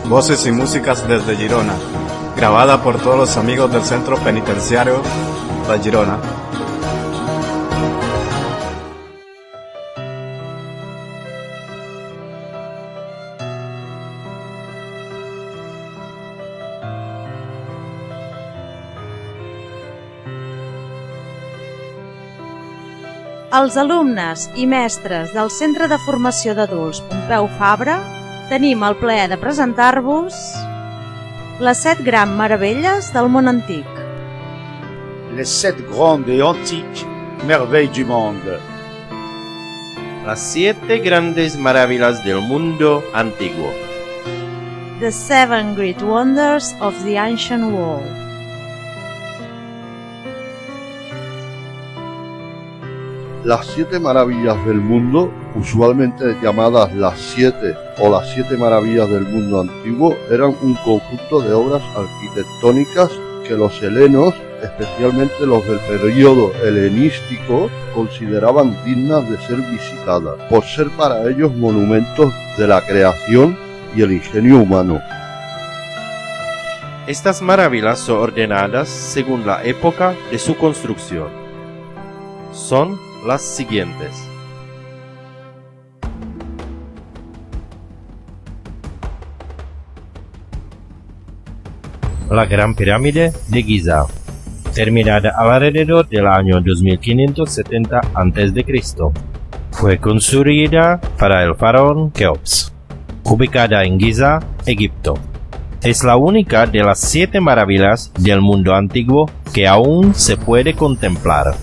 Voces y músicas desde Girona, grabada por todos los amigos del Centro Penitenciario La Girona. Els alumnes i mestres del Centre de Formació d'Adults Pompeu Fabra tenim el plaer de presentar-vos les 7 grans meravelles del món antic. Les 7 grandes et antiques merveilles du monde. Las 7 grandes maravillas del mundo antiguo. The 7 great wonders of the ancient world. Las 7 maravillas del mundo, usualmente llamadas las 7 o las 7 maravillas del mundo antiguo, eran un conjunto de obras arquitectónicas que los helenos, especialmente los del periodo helenístico, consideraban dignas de ser visitadas, por ser para ellos monumentos de la creación y el ingenio humano. Estas maravillas son ordenadas según la época de su construcción. Son las siguientes. La Gran Pirámide de Giza, terminada alrededor del año 2570 a.C., fue construida para el faraón Keops, ubicada en Giza, Egipto. Es la única de las 7 maravillas del mundo antiguo que aún se puede contemplar.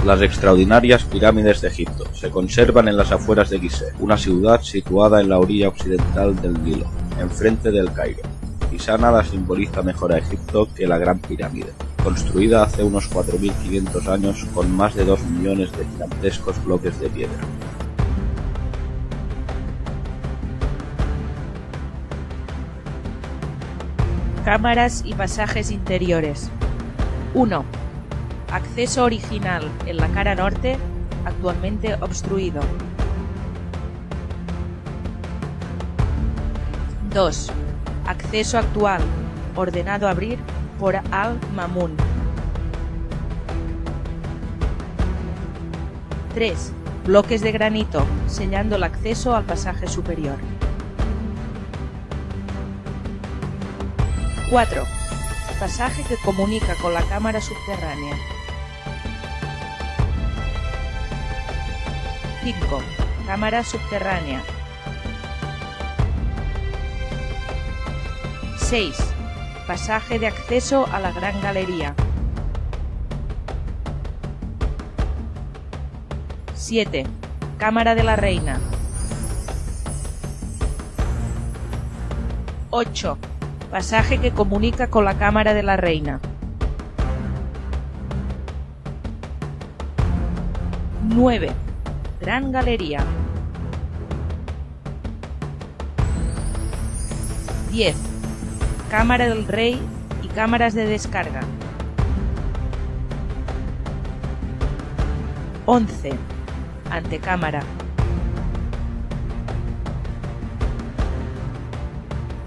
Las extraordinarias pirámides de Egipto se conservan en las afueras de Gizeh, una ciudad situada en la orilla occidental del Nilo, enfrente del Cairo. Quizá nada simboliza mejor a Egipto que la Gran Pirámide, construida hace unos 4500 años con más de 2 millones de gigantescos bloques de piedra. Cámaras y pasajes interiores. 1. Acceso original en la cara norte, actualmente obstruido. 2. Acceso actual, ordenado abrir por Al-Mamun. 3. Bloques de granito, sellando el acceso al pasaje superior. 4. Pasaje que comunica con la cámara subterránea. 5. Cámara subterránea. 6. Pasaje de acceso a la Gran Galería. 7. Cámara de la Reina. 8. Pasaje que comunica con la Cámara de la Reina. 9. Gran Galería. 10. Cámara del Rey y cámaras de descarga. 11. Antecámara.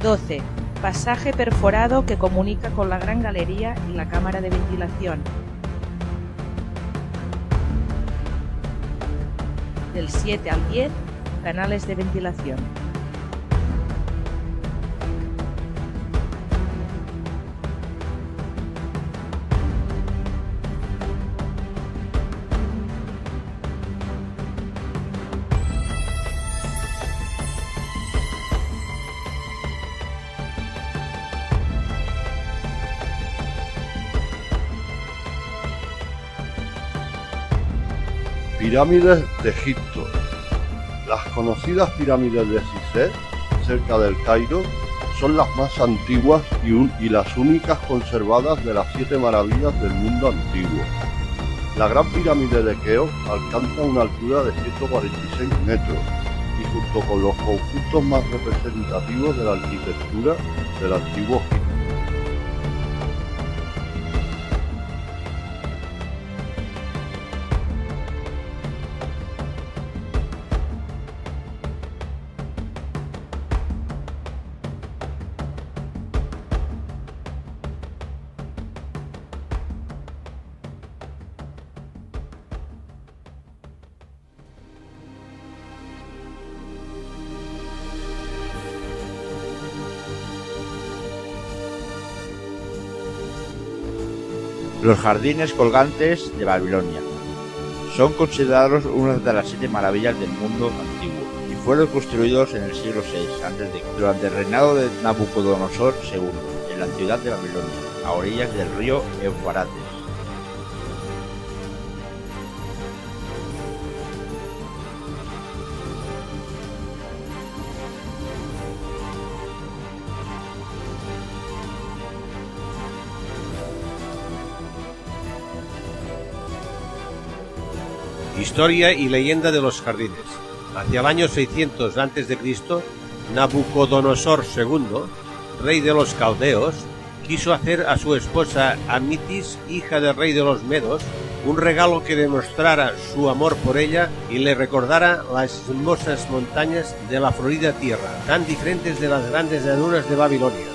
12. Pasaje perforado que comunica con la Gran Galería y la cámara de ventilación. Del 7 al 10, canales de ventilación. Pirámides de Egipto. Las conocidas pirámides de Gizeh, cerca del Cairo, son las más antiguas y las únicas conservadas de las 7 maravillas del mundo antiguo. La Gran Pirámide de Keops alcanza una altura de 146 metros y junto con los conjuntos más representativos de la arquitectura del antiguo Egipto. Los jardines colgantes de Babilonia son considerados una de las 7 maravillas del mundo antiguo y fueron construidos en el siglo VI a.C. durante el reinado de Nabucodonosor II en la ciudad de Babilonia, a orillas del río Éufrates. Historia y leyenda de los jardines. Hacia el año 600 a.C., Nabucodonosor II, rey de los caldeos, quiso hacer a su esposa Amitis, hija del rey de los medos, un regalo que demostrara su amor por ella y le recordara las hermosas montañas de la florida tierra, tan diferentes de las grandes llanuras de Babilonia.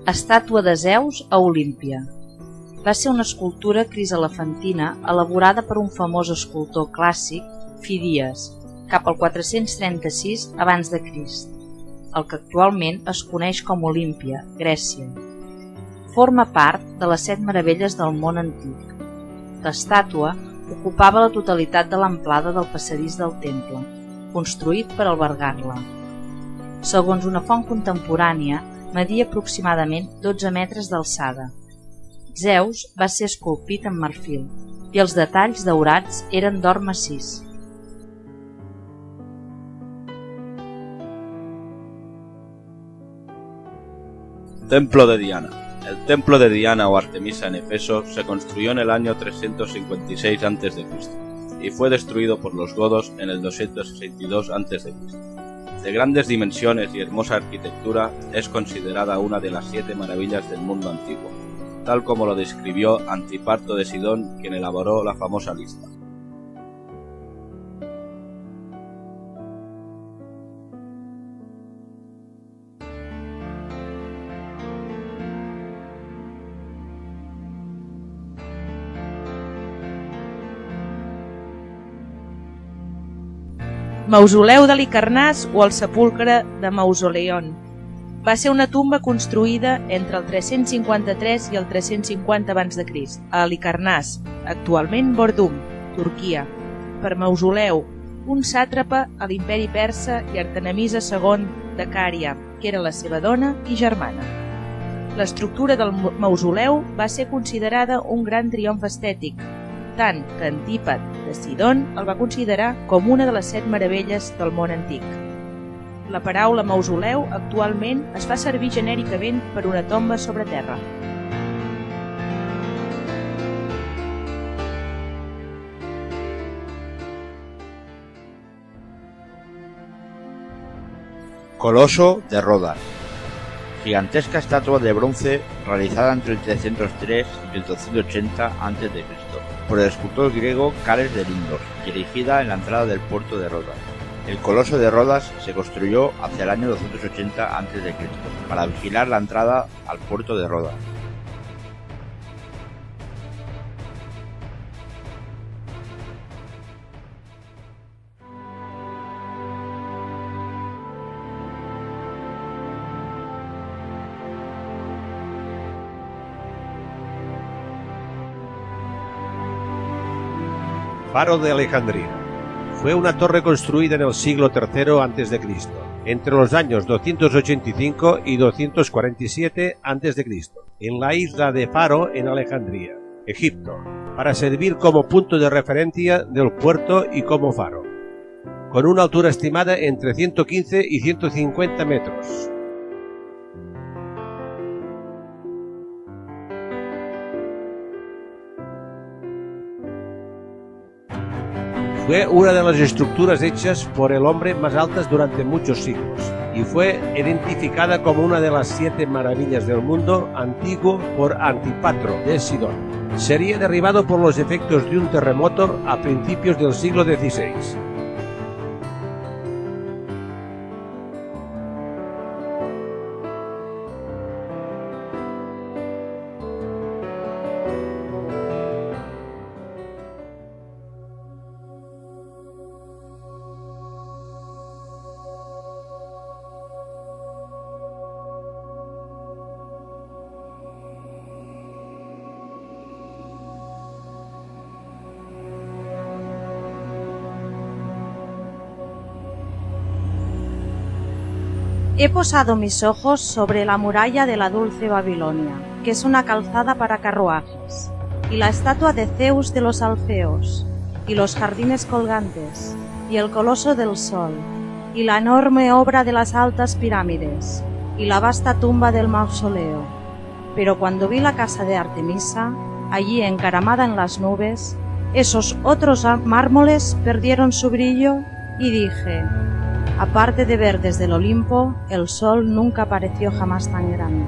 Estàtua de Zeus a Olímpia. Va ser una escultura criselefantina elaborada per un famós escultor clàssic, Fidies, cap al 436 abans de Crist, el que actualment es coneix com Olímpia, Grècia. Forma part de les 7 meravelles del món antic. L'estàtua ocupava la totalitat de l'amplada del passadís del temple, construït per albergar-la. Segons una font contemporània, media aproximadament 12 metres d'alçada. Zeus va ser esculpit en marfil i els detalls daurats eren d'or massís. Templo de Diana. El templo de Diana o Artemisa en Efeso se construyó en el año 356 a.C. y fue destruido por los godos en el 262 a.C. De grandes dimensiones y hermosa arquitectura, es considerada una de las 7 maravillas del mundo antiguo, tal como lo describió Antiparto de Sidón, quien elaboró la famosa lista. Mausoleu d'Halicarnàs o el sepulcre de Mausoleion. Va ser una tumba construïda entre el 353 i el 350 a.C. a Halicarnàs, actualment Bordum, Turquia, per Mausoleu, un sàtrapa a l'imperi persa i Artemisa II de Cària, que era la seva dona i germana. L'estructura del mausoleu va ser considerada un gran triomf estètic, tant que Antípat de Sidon el va considerar com una de les 7 meravelles del món antic. La paraula mausoleu actualment es fa servir genèricament per una tomba sobre terra. Coloso de Rodas. Gigantesca estatua de bronce realizada entre el 303 y el 280 a.C. por el escultor griego Cales de Lindos, dirigida en la entrada del puerto de Rodas. El Coloso de Rodas se construyó hacia el año 280 a.C. para vigilar la entrada al puerto de Rodas. Faro de Alejandría. Fue una torre construida en el siglo III a.C., entre los años 285 y 247 a.C., en la isla de Faro en Alejandría, Egipto, para servir como punto de referencia del puerto y como faro, con una altura estimada entre 115 y 150 metros. Fue una de las estructuras hechas por el hombre más altas durante muchos siglos y fue identificada como una de las 7 maravillas del mundo antiguo por Antipatro de Sidón. Sería derribado por los efectos de un terremoto a principios del siglo XVI. He posado mis ojos sobre la muralla de la dulce Babilonia, que es una calzada para carruajes, y la estatua de Zeus de los Alfeos, y los jardines colgantes, y el coloso del sol, y la enorme obra de las altas pirámides, y la vasta tumba del mausoleo. Pero cuando vi la casa de Artemisa, allí encaramada en las nubes, esos otros mármoles perdieron su brillo, y dije: aparte de ver desde el Olimpo, el sol nunca pareció jamás tan grande.